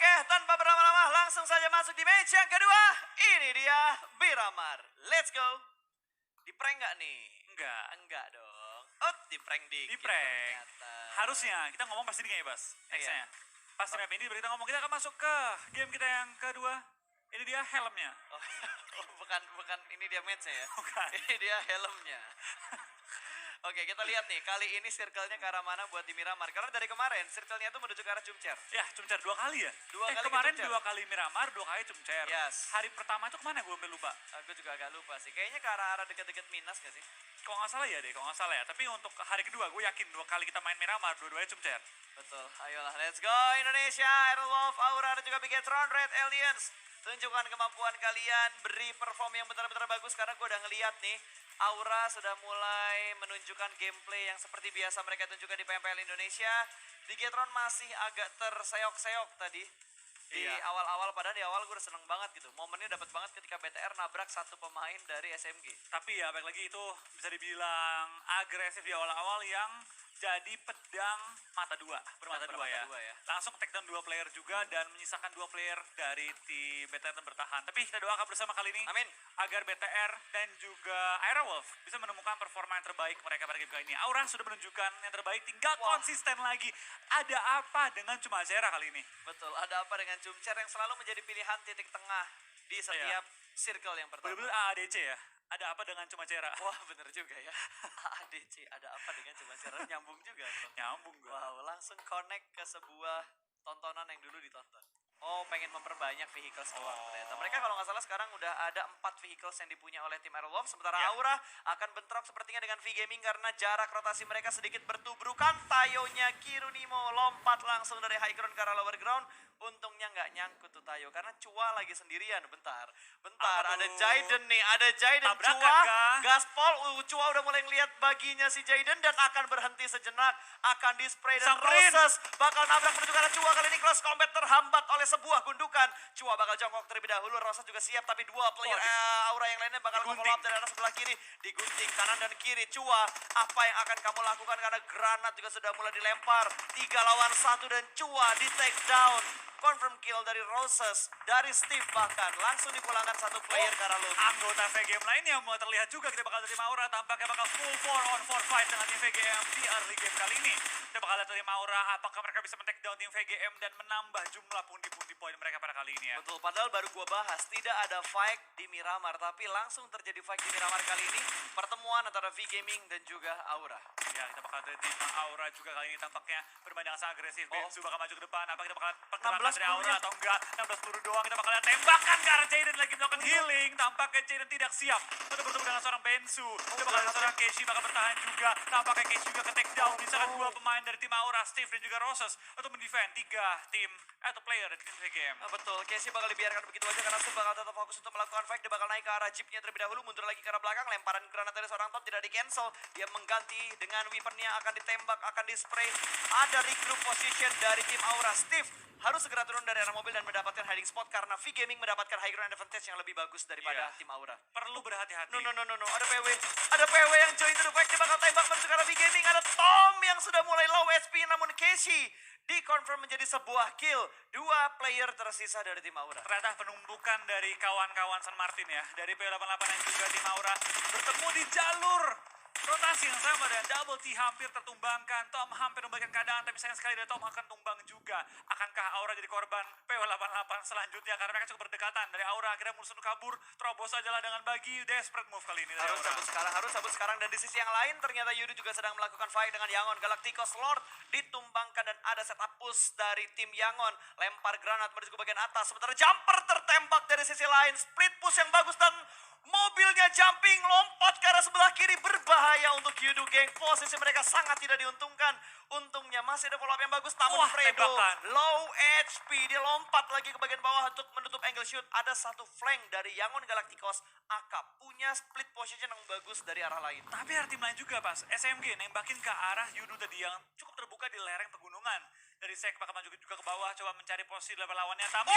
Oke, tanpa berlama-lama langsung saja masuk di match yang kedua. Ini dia Miramar. Let's go. Di prank nggak nih? Enggak. Enggak dong. Oh, di prank dikit Di prank. ternyata. Harusnya kita ngomong pasti nih ya, Bas. Nextnya. Iya. Pas di map ini berita ngomong kita akan masuk ke game kita yang kedua. Ini dia helmnya. Oh, bukan ini dia matchnya ya? Bukan. Ini dia helmnya. Oke, kita lihat nih. Kali ini circle-nya ke arah mana buat di Miramar. Karena dari kemarin circle-nya tuh menuju ke arah Cumcer. Ya, Cumcer 2 kali ya? Dua kali ke kemarin Cumcer. 2 kali Miramar, 2 kali Cumcer. Yes. Hari pertama itu kemana gue sampai lupa? Gue juga agak lupa sih. Kayaknya ke arah-arah deket-deket Minas gak sih? Kalau nggak salah ya deh, kalau nggak salah ya. Tapi untuk hari kedua gue yakin 2 kali kita main Miramar, dua-duanya Cumcer. Betul, ayolah let's go Indonesia, Aerolove, Aura, dan juga Bigetron, Red Aliens. Tunjukkan kemampuan kalian, beri perform yang benar-benar bagus karena gue udah ngeliat nih. Aura sudah mulai menunjukkan gameplay yang seperti biasa mereka tunjukkan di PMPL Indonesia. Bigetron masih agak terseok-seok tadi. Di awal-awal, padahal di awal gue udah seneng banget gitu. Momennya dapat banget ketika BTR nabrak satu pemain dari SMG. Tapi ya balik lagi itu bisa dibilang agresif di awal-awal yang jadi pedang mata dua, bermata dua ya. Langsung take down 2 player juga dan menyisakan 2 player dari tim BTR dan bertahan. Tapi kita doakan bersama kali ini. Amin. Agar BTR dan juga Aerowolf bisa menemukan performa yang terbaik mereka pada game kali ini. Aura sudah menunjukkan yang terbaik, tinggal konsisten lagi. Ada apa dengan Cumacera kali ini? Betul, ada apa dengan Cumcer yang selalu menjadi pilihan titik tengah di setiap circle yang pertama. Bener-bener AADC ya? Ada apa dengan Cumacera? Wah bener juga ya. ADC ada apa dengan Cumacera? Nyambung juga. Nyambung gue. Wow, langsung connect ke sebuah tontonan yang dulu ditonton. Oh, pengen memperbanyak vehicles doang ternyata. Mereka kalau nggak salah sekarang udah ada 4 vehicles yang dipunya oleh tim Aerolove. Sementara Aura akan bentrok sepertinya dengan V-Gaming karena jarak rotasi mereka sedikit bertubrukan. Tayonya Kirunimo lompat langsung dari high ground ke arah lower ground. Untungnya nggak nyangkut tuh Tayo karena Chua lagi sendirian. Bentar, ada Jaiden nih, ada Jaiden. Chua, gaspol, Chua udah mulai ngeliat baginya si Jaiden dan akan berhenti sejenak. Akan di-spray dan Roses bakal nabrak menuju ke arah Chua. Kali ini close combat terhambat oleh sebuah gundukan. Chua bakal jongkok terlebih dahulu, Roses juga siap tapi 2 player Aura yang lainnya bakal follow up dari arah sebelah kiri. Digunting kanan dan kiri. Chua, apa yang akan kamu lakukan karena granat juga sudah mulai dilempar. 3 lawan 1 dan Chua di take down. Confirm kill dari Roses, dari Steve bahkan. Langsung dipulangkan 1 player ke arah lobby. Anggota VGM lainnya mau terlihat juga kita bakal dari Aura tampaknya bakal full 4-on-4 fight dengan tim VGM di early game kali ini. Kita bakal lihat dari Aura apakah mereka bisa men-take down tim VGM dan menambah jumlah pundi-pundi poin mereka pada kali ini ya. Betul, padahal baru gua bahas tidak ada fight di Miramar, tapi langsung terjadi fight di Miramar kali ini. Pertemuan antara V-Gaming dan juga Aura. Ya, kita bakal lihat tim Aura juga kali ini tampaknya bermain dengan sangat agresif. Bensu bakal maju ke depan, apa kita bakal pergerakan dari Aura atau enggak? 16 peluru doang, kita bakal lihat tembakan ke arah Jaiden lagi melakukan healing. Tampaknya Jaiden tidak siap untuk bertemu dengan seorang Bensu. Kita bakal lihat seorang Keishi bakal bertahan juga. Tampaknya Keishi juga ke take down. Misalkan 2 pemain dari tim Aura, Steve dan juga Roses untuk mendefend 3 tim atau player dari tim VGM. Betul, Casey bakal dibiarkan begitu aja karena Steve bakal tetap fokus untuk melakukan fight. Dia bakal naik ke arah jeepnya terlebih dahulu, mundur lagi ke arah belakang. Lemparan granat dari seorang top tidak di cancel. Dia mengganti dengan weaponnya, akan ditembak, akan di-spray. Ada regroup position dari tim Aura. Steve harus segera turun dari arah mobil dan mendapatkan hiding spot karena V-Gaming mendapatkan high ground advantage yang lebih bagus daripada tim Aura. Perlu berhati-hati. No, ada PW yang join to the fight. Dia bakal tembak menuju ke arah V-Gaming. Ada Tom yang sudah mulai low HP, namun Casey dikonfirm menjadi sebuah kill. 2 player tersisa dari tim Aura. Ternyata penumpukan dari kawan-kawan San Martin ya, dari P88 dan juga tim Aura bertemu di jalur rotasi yang sama dan Double T hampir tertumbangkan. Tom hampir memberikan keadaan, tapi sayang sekali dari Tom akan tumbang juga. Akankah Aura jadi korban P88 selanjutnya? Karena mereka cukup berdekatan. Dari Aura akhirnya musuh kabur, terobos ajalah dengan bagi desperate move kali ini. Harus sabut sekarang. Dan di sisi yang lain ternyata Yudu juga sedang melakukan fight dengan Yangon. Galacticos Lord ditumbangkan dan ada setup push dari tim Yangon. Lempar granat menuju ke bagian atas. Sementara jumper tertembak dari sisi lain. Split push yang bagus dan mobilnya jumping lompat ke arah sebelah kiri. Berbahaya untuk Yudu Gang. Posisi mereka sangat tidak diuntungkan. Untungnya masih ada follow up yang bagus. Namun Fredo low HP. Dia lompat lagi ke bagian bawah untuk menutup angle shoot. Ada 1 flank dari Yangon Galacticos. Akap punya split position yang bagus dari arah lain. Tapi ada tim lain juga pas. SMG nembakin ke arah Yudu tadi yang cukup terbuka di lereng pegunungan. Dan dari Sek bakal maju juga ke bawah, coba mencari posisi di level lawannya. Tapi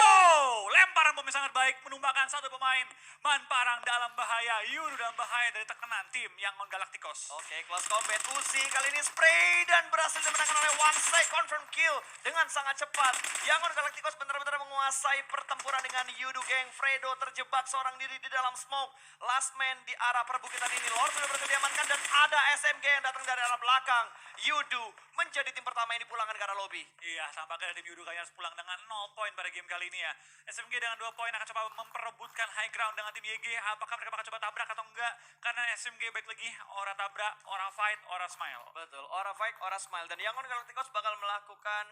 lemparan bomnya sangat baik, menumbangkan satu pemain. Man Parang dalam bahaya, Yudu dalam bahaya dari tekanan tim Yangon Galacticos. Oke, close combat Uzi kali ini spray dan berhasil dimenangkan oleh Wangsai, confirm kill dengan sangat cepat. Yangon Galacticos benar-benar menguasai pertempuran dengan Yudu Gang. Fredo terjebak seorang diri di dalam smoke. Last man di arah perbukitan ini, Lord sudah berhasil diamankan dan ada SMG yang datang dari arah belakang. Yudu menjadi tim pertama yang dipulangkan ke arah lobby. Iya, tampaknya tim Yudu kayaknya harus pulang dengan 0 poin pada game kali ini ya. SMG dengan 2 poin akan coba memperebutkan high ground dengan tim YG. Apakah mereka bakal coba tabrak atau enggak? Karena SMG baik lagi, ora tabrak, ora fight, ora smile. Betul, ora fight, ora smile. Dan Yangon Galacticos bakal melakukan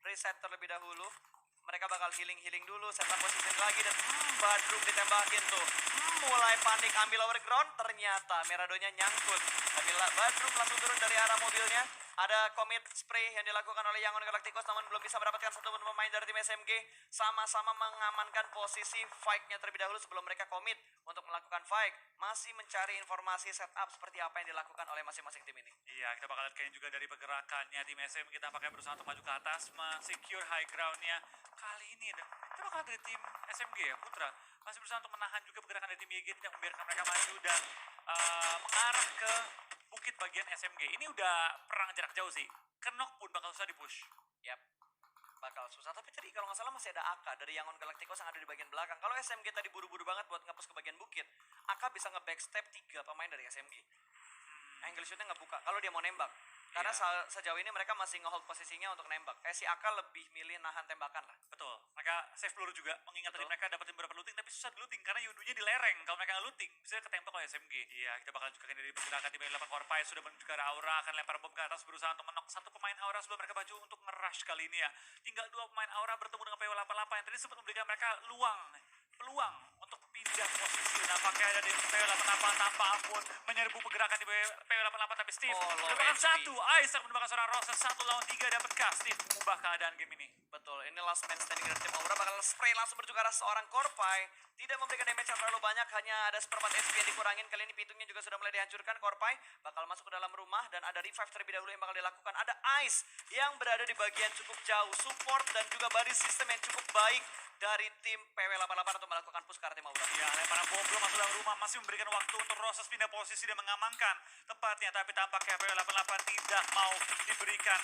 reset terlebih dahulu. Mereka bakal healing dulu, setup position lagi dan Badruk ditembakin tuh. Mulai panik ambil lower ground, ternyata Meradonya nyangkut. Tapi Badruk langsung turun dari arah mobilnya. Ada commit spray yang dilakukan oleh Yangon Galacticos namun belum bisa mendapatkan satu pemain dari tim SMG. Sama-sama mengamankan posisi fight-nya terlebih dahulu sebelum mereka commit untuk melakukan fight. Masih mencari informasi setup seperti apa yang dilakukan oleh masing-masing tim ini. Iya, kita bakal lihat kayaknya juga dari pergerakannya tim SM kita pakai berusaha untuk maju ke atas, secure high ground-nya. Kali ini kita bakal dari tim SMG ya, Putra. Masih berusaha untuk menahan juga pergerakan dari tim YG, tidak membiarkan mereka maju dan mengarah ke bukit bagian SMG. Ini udah perang jarak jauh sih. Kenok pun bakal susah di-push. Yap, bakal susah. Tapi tadi kalau nggak salah masih ada AK dari Yangon Galacticos yang ada di bagian belakang. Kalau SMG tadi buru-buru banget buat nge-push ke bagian bukit, AK bisa nge-backstep 3 pemain dari SMG. Angle shootnya nggak buka kalau dia mau nembak. Karena sejauh ini mereka masih nge-hold posisinya untuk nembak. Si AK lebih milih nahan tembakan lah. Betul, mereka save peluru juga. Mengingat tadi mereka dapetin beberapa looting, tapi susah di-looting karena Yudunya di lereng. Kalau mereka nggak looting, bisa ketembak oleh SMG. Iya, kita bakal juga dari pergerakan tim 8 Korpai sudah menuju ke arah Aura, akan lempar bom ke atas berusaha untuk menok satu pemain Aura sebelum mereka maju untuk nge-rush kali ini ya. Tinggal 2 pemain Aura bertemu dengan PW88 yang tadi sempat memberikan mereka peluang untuk pindah posisi. Nampaknya ada di PW88 tanpa ampun menyerbu pergerakan di PW88, tapi Steve mendapatkan satu. Isaac mendapatkan seorang Roses 1 lawan 3 dapatkah Steve mengubah keadaan game ini? Betul, ini last man standing dari tim Aura bakal spray langsung menuju ke arah seorang Korpai. Tidak memberikan damage yang terlalu banyak, hanya ada seperempat HP yang dikurangin. Kali ini pintunya juga sudah mulai dihancurkan. Korpai bakal masuk ke dalam rumah dan ada revive terlebih dahulu yang bakal dilakukan. Ada Ice yang berada di bagian cukup jauh, support dan juga body system yang cukup baik dari tim PW88 untuk melakukan push ke arah tim Aura. Ya, lemparan bom belum masuk dalam rumah, masih memberikan waktu untuk Roses pindah posisi dan mengamankan tempatnya, tapi tampaknya PW88 tidak mau diberikan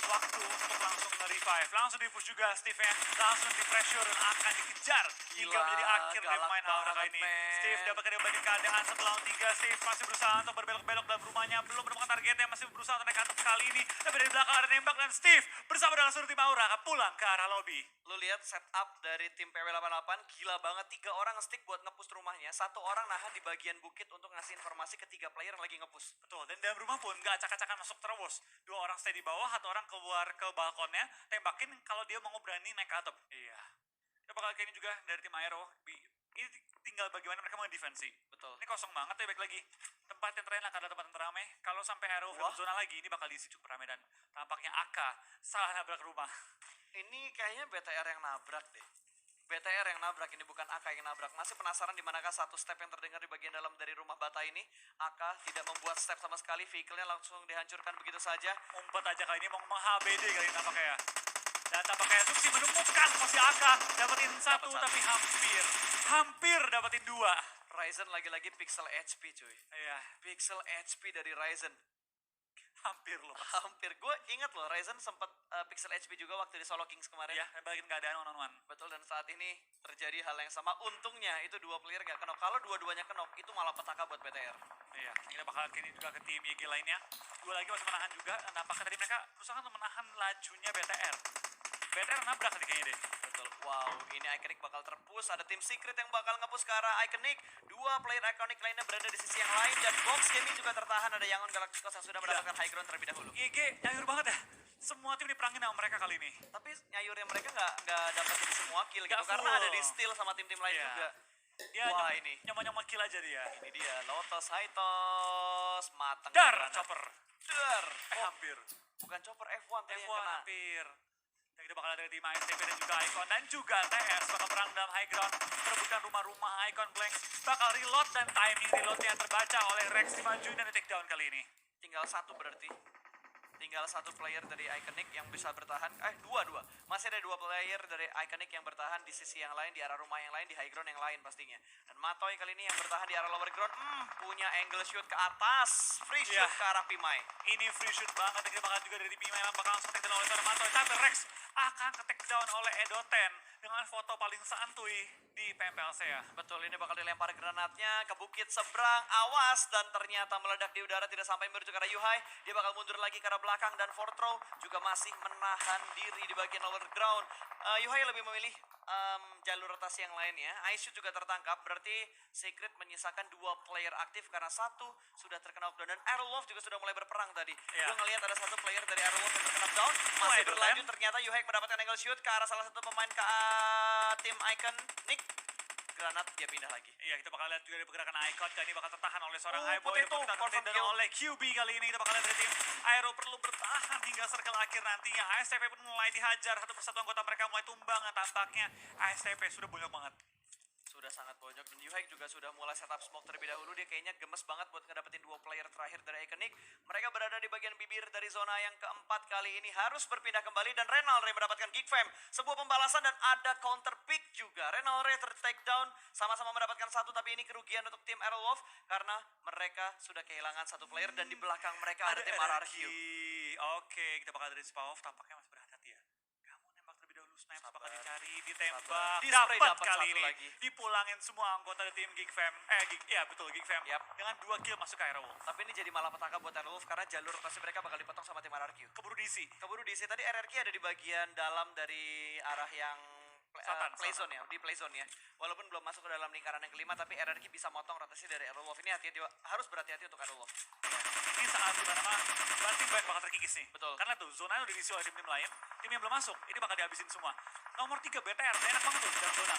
waktu untuk langsung nge-revive. Langsung di-push juga Steve-nya, langsung di-pressure dan akan dikejar hingga menjadi akhir dari pemain Aura kali ini. Steve dapat kembali keadaan 1 lawan 3. Steve masih berusaha untuk berbelok-belok dalam rumahnya, belum menemukan targetnya, masih berusaha untuk naik atas kali ini. Tapi dari belakang ada nembak dan Steve bersama dengan seluruh tim Aura akan pulang ke arah lobby. Lu lihat setup dari tim PW88 gila banget. 3 orang stick buat nge-push rumahnya, 1 orang nahan di bagian bukit untuk ngasih informasi ke 3 player yang lagi nge-push. Betul, dan dalam rumah pun gak acak-acakan masuk terus. 2 orang stay di bawah, 1 orang keluar ke balkonnya, tembakin kalau dia mau berani naik ke atap. Iya. Kita bakal kayak ini juga dari tim Aero. Ini tinggal bagaimana mereka mengedefensi. Betul. Ini kosong banget ya, baik lagi. Tempat yang terakhir akan ada tempat yang ramai. Kalau sampai Aero full zona lagi, ini bakal diisi cukup ramai dan tampaknya AK salah nabrak rumah. Ini kayaknya BTR yang nabrak deh. BTR yang nabrak, ini bukan AK yang nabrak. Masih penasaran di manakah satu step yang terdengar di bagian dalam dari rumah bata ini. AK tidak membuat step sama sekali, vehicle-nya langsung dihancurkan begitu saja. Umpet aja kali ini, mau meng-HBD kali ini tampaknya ya. Dan tampaknya Suksi menemukan posisi AK, dapetin 1 tapi hampir dapetin 2. Ryzen lagi-lagi pixel HP cuy. Iya. Pixel HP dari Ryzen. Hampir loh. Hampir, gue inget loh Ryzen sempat pixel HP juga waktu di Solo Kings kemarin. Ya, balikin keadaan one-on-one. Betul, dan saat ini terjadi hal yang sama. Untungnya itu 2 player gak kenok. Kalau dua-duanya kenok, itu malah petaka buat BTR. Iya, kita bakal kini juga ke tim YG lainnya. 2 lagi masih menahan juga. Nampaknya tadi mereka berusaha untuk menahan lajunya BTR. BTR nabrak tadi kayaknya deh. Betul, wow, ini Iconic bakal terpush. Ada tim Secret yang bakal nge-push ke arah Iconic. 2 player Iconic lainnya berada di sisi yang lain. Dan Box Gaming juga tertahan. Ada Yangon Galacticos yang sudah mendapatkan high ground terlebih dahulu. YG nyayur banget ya. Semua tim diperangin sama mereka kali ini. Tapi nyayurnya mereka nggak dapetin semua kill gitu. Karena ada di steal sama tim-tim lain juga. Dia wah, ini nyomot kill aja dia. Ini dia, Lotus Haitos. Mateng. Dar, chopper. Dar. Hampir. Bukan chopper F1 tadi yang F1 kena. hampir. Dan kita bakal ada tim ICP dan juga Icon dan juga TS bakal perang dalam high ground, perebutan rumah-rumah. Icon Blank bakal reload dan timing reloadnya terbaca oleh Rex dimajuin dan di take down kali ini. Tinggal 1 berarti. Tinggal satu player dari Iconic yang bisa bertahan. Dua. Masih ada dua player dari Iconic yang bertahan di sisi yang lain, di arah rumah yang lain, di high ground yang lain pastinya. Dan Matoy kali ini yang bertahan di arah lower ground, punya angle shoot ke atas, free shoot ke arah Pimai. Ini free shoot banget, kita bakal juga dari Pimai memang bakal langsung take down oleh seorang Matoy. Tapi Rex akan ke-take down oleh Edo10 dengan foto paling santuy di PMPLC ya. Betul, ini bakal dilempar granatnya ke bukit seberang, awas, dan ternyata meledak di udara, tidak sampai menuju ke arah Yuhai. Dia bakal mundur lagi ke arah belakang, dan Fortro juga masih menahan diri di bagian lower ground. Yuhai lebih memilih jalur rotasi yang lainnya. Aishu juga tertangkap, berarti Secret menyisakan dua player aktif karena satu sudah terkena knockdown, dan Aerolov juga sudah mulai berperang tadi. Gue ngelihat ada satu player dari Aerolov yang terkena knockdown, masih berlanjut, ternyata Yuhai mendapatkan angle shoot ke arah salah satu pemain tim Iconic. Granat, dia pindah lagi. Iya, kita bakal lihat juga dari pergerakan Icon. Kali ini bakal tertahan oleh seorang Highboy. Potato, Dan oleh QB kali ini kita bakal lihat dari tim Aero perlu bertahan hingga circle akhir nantinya. ASTP pun mulai dihajar, satu persatu anggota mereka mulai tumbang. Tampaknya ASTP sudah banyak banget. Sudah sangat bonyok, dan Yuhai juga sudah mulai setup smoke terlebih dahulu. Dia kayaknya gemes banget buat ngedapetin dua player terakhir dari Iconic. Mereka berada di bagian bibir dari zona yang keempat, kali ini harus berpindah kembali, dan Renal Ray mendapatkan Geek Fam. Sebuah pembalasan dan ada counter pick juga. Renal Ray ter-take down, sama-sama mendapatkan satu, tapi ini kerugian untuk tim Aerolov karena mereka sudah kehilangan satu player, dan di belakang mereka ada tim RRQ. Oke, kita bakal dari Spawov, tampaknya masih berhati-hati ya. Kamu nembak terlebih dahulu, Snipes bakal dicari, ditembak, dapat kali ini. Lagi. Dipulangin semua anggota dari tim Geek Fam. Geek Fam. Dengan 2 kill masuk ke Aerowolf. Tapi ini jadi malapetaka buat Aerowolf karena jalur rotasi mereka bakal dipotong sama tim RRQ. Keburu DC. Tadi RRQ ada di bagian dalam dari arah yang playzone ya, di playzone ya. Walaupun belum masuk ke dalam lingkaran yang kelima, tapi RRQ bisa motong rotasi dari Aerowolf. Ini hati-hati, harus berhati-hati untuk Aerowolf. Ini saat dimana banting banyak bakal terkikis nih. Betul. Karena tuh zona udah diisi oleh tim-tim lain. Tim yang belum masuk, ini bakal dihabisin semua. Nomor 3 BTR, enak banget tuh dalam zona.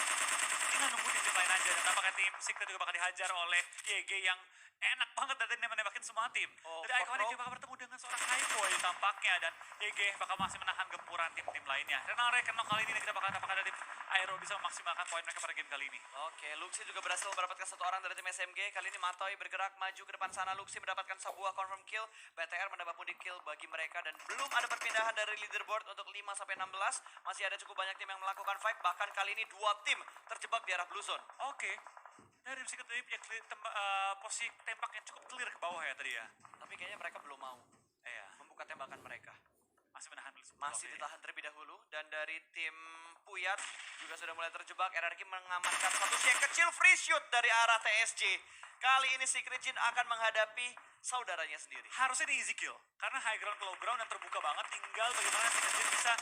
Tinggal nunggu tim lain aja, dan tampaknya tim Secret juga bakal dihajar oleh YG yang enak banget dan menembakin semua tim. Dari Iconic juga bakal bertemu dengan seorang Highboy tampaknya, dan YG bakal masih menahan gempuran tim-tim lainnya. Renal Ray kali ini kita bakal tampaknya dari tim Aero bisa memaksimalkan poin mereka pada game kali ini. Oke, Luxi juga berhasil mendapatkan satu orang dari tim SMG. Kali ini Matoy bergerak maju ke depan sana. Luxi mendapatkan sebuah confirm kill. BTR mendapat pundi kill bagi mereka, dan belum ada perpindahan dari leaderboard untuk 5-16. Masih ada cukup banyak tim yang melakukan fight. Bahkan kali ini 2 tim terjebak di arah blue zone. Oke. Dari tim Secret tadi punya posisi tembak yang cukup clear ke bawah ya tadi ya. Tapi kayaknya mereka belum mau membuka tembakan mereka. Masih menahan dulu. Masih ditahan terlebih dahulu, dan dari tim Puyat juga sudah mulai terjebak. RRQ mengamankan satu yang kecil, free shoot dari arah TSJ. Kali ini Secret Jin akan menghadapi saudaranya sendiri. Harusnya di easy kill, karena high ground ke low ground dan terbuka banget. Tinggal bagaimana Secret Jin bisa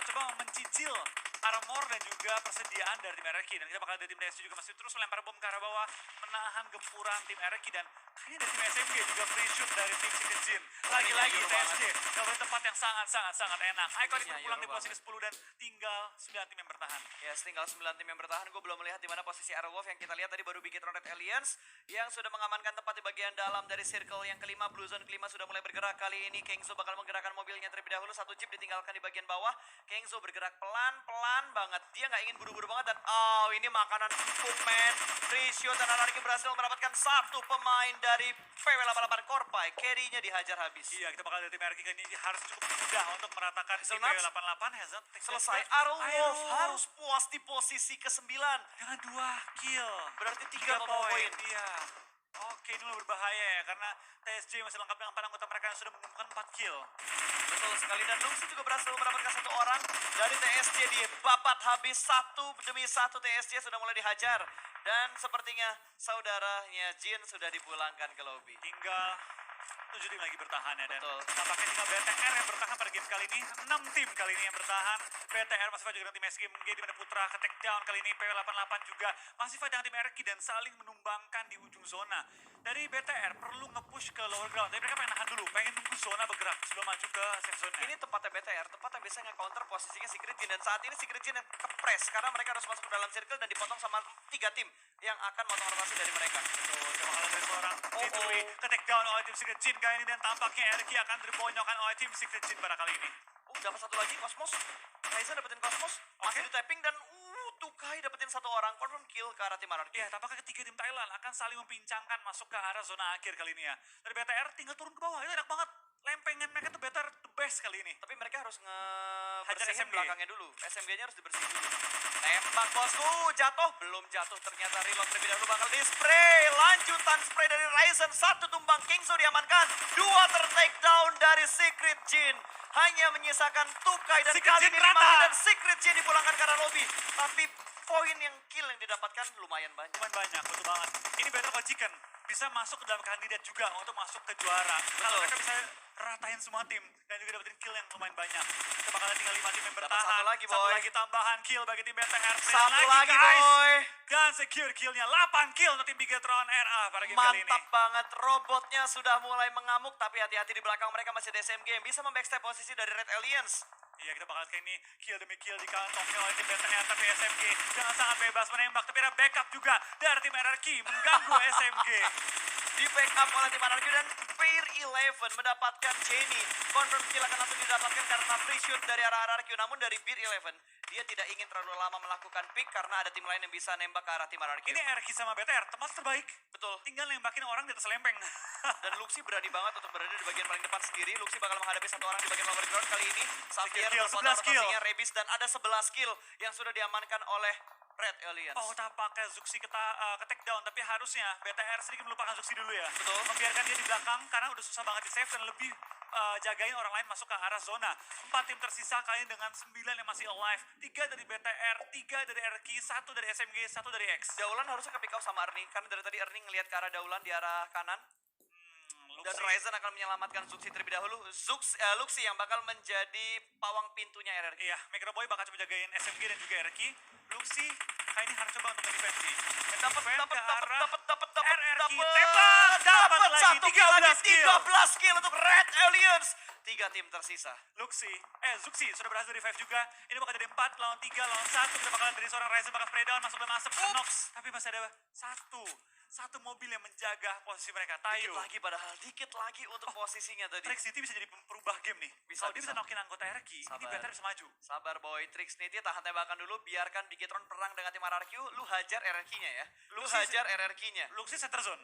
coba mencicil armor dan juga persediaan dari tim RRQ. Dan kita bakal dari tim TSJ juga masih terus melempar bom ke arah bawah, menahan gempuran tim RRQ. Dan kayaknya dari tim SMG juga free shoot dari tim Secret Jin. Lagi-lagi TSJ dapat tempat yang sangat enak. Iconic berpulang di posisi ke-10 dan tinggal 9 tim yang bertahan. Ya, tinggal 9 tim yang bertahan. Gue belum melihat di mana posisi Aerowolf. Yang kita lihat tadi baru Bigetron Red Alliance yang sudah mengamankan tempat di bagian dalam dari circle yang kelima. Blue zone kelima sudah mulai bergerak. Kali ini Kengzo bakal menggerakkan mobilnya terlebih dahulu. Satu jeep ditinggalkan di bagian bawah. Kengzo bergerak pelan-pelan banget. Dia nggak ingin buru-buru banget, dan ini makanan empuk, man. Free shoot, dan Anarki berhasil mendapatkan satu pemain dari PW88 Korpai. Carry-nya dihajar habis. Iya, kita bakal dari tim RRQ ini harus cukup mudah untuk meratakan tim PW88. Selesai. Aerowolf harus puas di posisi ke-9 dengan 2 kill. Berarti 3 poin. Iya. Oke, ini mulai berbahaya ya, karena TSJ masih lengkap dengan 4 anggota mereka yang sudah mengumpulkan 4 kill. Betul sekali, dan Luxi juga berhasil mendapatkan satu orang dari TSJ. Di babat habis, 1-1 TSJ sudah mulai dihajar. Dan sepertinya saudaranya Jin sudah dipulangkan ke lobby. Tinggal 7 tim lagi bertahan ya, dan betul. tampaknya tinggal BTR yang bertahan pada game kali ini. 6 tim kali ini yang bertahan. BTR masih fight juga dengan tim SG Mengge, di mana Putra ke take down kali ini. PW88 juga masih fight dengan tim RRQ dan saling menumbangkan di ujung zona. Dari BTR perlu nge-push ke lower ground, tapi mereka pengen nahan dulu, pengen tunggu zona bergerak sebelum maju ke safe zone. Ini tempatnya BTR, tempat yang bisa nge-counter posisinya Secret Jin, dan saat ini Secret Jin yang kepres karena mereka harus masuk ke dalam circle dan dipotong sama 3 tim yang akan motong rotasi dari mereka. Betul, kita bakal dari seorang Titui ke take down oleh tim Secret Jin kali ini, dan tampaknya RRQ akan terbonyokkan oleh tim Secret Jin pada kali ini. Dapat satu lagi, Cosmos. Raiza dapetin Cosmos, masih di tapping, dan Tukai dapetin satu orang, confirm kill ke arah tim RRQ. Ya, tampaknya ketiga tim Thailand akan saling mempincangkan masuk ke arah zona akhir kali ini ya. Dari BTR tinggal turun ke bawah, itu enak banget. lempengan mereka tuh better, the best kali ini. Tapi mereka harus Hajar ngebersihin SMG. belakangnya dulu. SMG-nya harus dibersihin dulu. Tembak bosku, jatuh. Belum jatuh, ternyata reload terlebih dahulu bakal di-spray. Lanjutan spray dari Ryzen. 1 tumbang, Kingso diamankan. 2 ter-take down dari Secret Jin. Hanya menyisakan Tukai dan Secret kali Jin ini rata. 5 dan Secret Jin dipulangkan ke arah lobby. Tapi poin yang kill yang didapatkan lumayan banyak. Lumayan banyak, betul banget. Ini better kalau Chicken bisa masuk ke dalam kandidat juga untuk masuk ke juara. Kalau mereka bisa ratain semua tim dan juga dapetin kill yang lumayan banyak. Kita bakalan tinggal 5 tim yang Dapat bertahan. satu lagi, Satu boy. lagi tambahan kill bagi tim BTR. Satu lagi, guys. boy. Dan secure killnya 8 kill untuk tim Bigetron RA pada game kali ini. Mantap banget, robotnya sudah mulai mengamuk, tapi hati-hati di belakang mereka masih ada SMG yang bisa membackstab posisi dari Red Aliens. Iya, kita bakal kayak ini kill demi kill dikantongnya oleh tim BTR, tapi SMG dengan sangat bebas menembak, tapi ada backup juga dari tim RRQ mengganggu SMG. Di backup oleh tim Anarchy dan Pair 11 mendapatkan Jenny. Confirm kill akan langsung didapatkan karena free shoot dari arah Anarchy. Namun dari Beer 11, dia tidak ingin terlalu lama melakukan pick karena ada tim lain yang bisa nembak ke arah tim Anarchy. Ini RRQ sama BTR, tempat terbaik. Betul. Tinggal nembakin orang di atas lempeng. Dan Luxi berani banget untuk berada di bagian paling depan sendiri. Luxi bakal menghadapi satu orang di bagian lower ground kali ini. Xavier kill, berpotong 11 kill. rotasinya, Rebis, dan ada 11 kill yang sudah diamankan oleh Red Aliens. Oh, tampaknya Zuxi ke take down, tapi harusnya BTR sedikit melupakan Zuxi dulu ya. Betul. Membiarkan dia di belakang karena udah susah banget di save dan lebih jagain orang lain masuk ke arah zona. 4 tim tersisa kali ini dengan 9 yang masih alive. 3 dari BTR, 3 dari RQ, 1 dari SMG, 1 dari X. Daulan harusnya ke pick up sama Ernie karena dari tadi Ernie ngelihat ke arah Daulan di arah kanan. Dan Luxi. Ryzen akan menyelamatkan Zuxi terlebih dahulu. Luxi yang bakal menjadi pawang pintunya RRQ. Iya, Microboy bakal coba jagain SMG dan juga RQ. Luxi kali ini harus coba untuk mendefensi. Dapat RRQ tembak, dapat lagi satu kill lagi, 13 kill. 13 kill untuk Red Aliens. 3 tim tersisa. Zuxi sudah berhasil revive juga. Ini bakal jadi 4 lawan 3 lawan 1. Kita bakalan dari seorang Ryzen bakal spray down, masuk ke Nox. Tapi masih ada satu mobil yang menjaga posisi mereka. Dikit Tayo. lagi padahal, dikit lagi untuk posisinya tadi. Trick City bisa jadi perubah game nih. Bisa, Kalau dia bisa. bisa knockin anggota RQ, ini Sabar. BTR bisa maju. Sabar boy, Trix Niti tahan tembakan dulu, biarkan Bigetron perang dengan tim RRQ, lu hajar RRQ-nya ya. Lu Luxi- hajar RRQ-nya. Luxi center zone.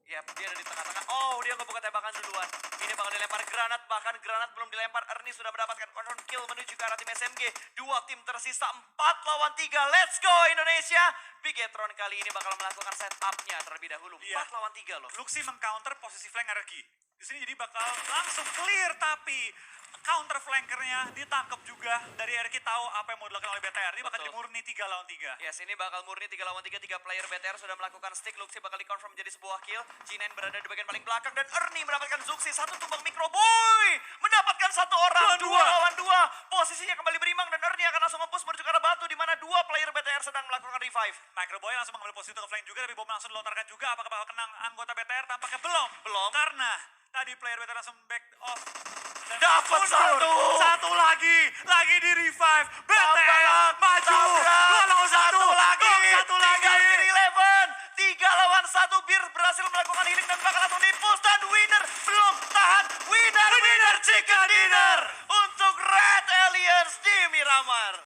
Yap, dia ada di tengah-tengah. Oh, dia ngebuka tembakan duluan. Ini bakal dilempar granat, bahkan granat belum dilempar. Ernie sudah mendapatkan confirm kill menuju ke arah tim SMG. 2 tim tersisa, 4 lawan 3. Let's go Indonesia. Bigetron kali ini bakal melakukan setup-nya terlebih dahulu. 4 Iya. lawan 3 loh. Luxi mengcounter posisi flank RQ. Di sini jadi bakal langsung clear, tapi counter flankernya ditangkap juga dari RQ, tahu apa yang mau dilakukan oleh BTR. Ini bakal Betul. jadi murni 3 lawan 3. Yes, ini bakal murni 3 lawan 3. 3 player BTR sudah melakukan stick. Luxi bakal dikonfirm menjadi sebuah kill. G9 berada di bagian paling belakang dan Ernie mendapatkan Zuxi. 1 tumbang Microboy. Mendapatkan 1 orang. 2 lawan 2. Posisinya kembali berimbang dan Ernie akan langsung nge-push menuju ke arah batu di mana 2 player BTR sedang melakukan revive. Microboy langsung mengambil posisi untuk flank juga, tapi bom langsung dilontarkan juga. Apakah bakal kena anggota BTR? Tampaknya belum. Belum. Karena tadi player BTR langsung back off. Dan Dapat mundur. 1. Satu lagi di revive. BTR Tabrak, maju. tabrak. 2 lawan 1 lagi. Satu lagi. Tinggal Beer 11. 3 lawan 1. Bir berhasil melakukan healing dan bakal langsung di-push. Dan winner belum tahan. Winner chicken dinner untuk Red Aliens di Miramar.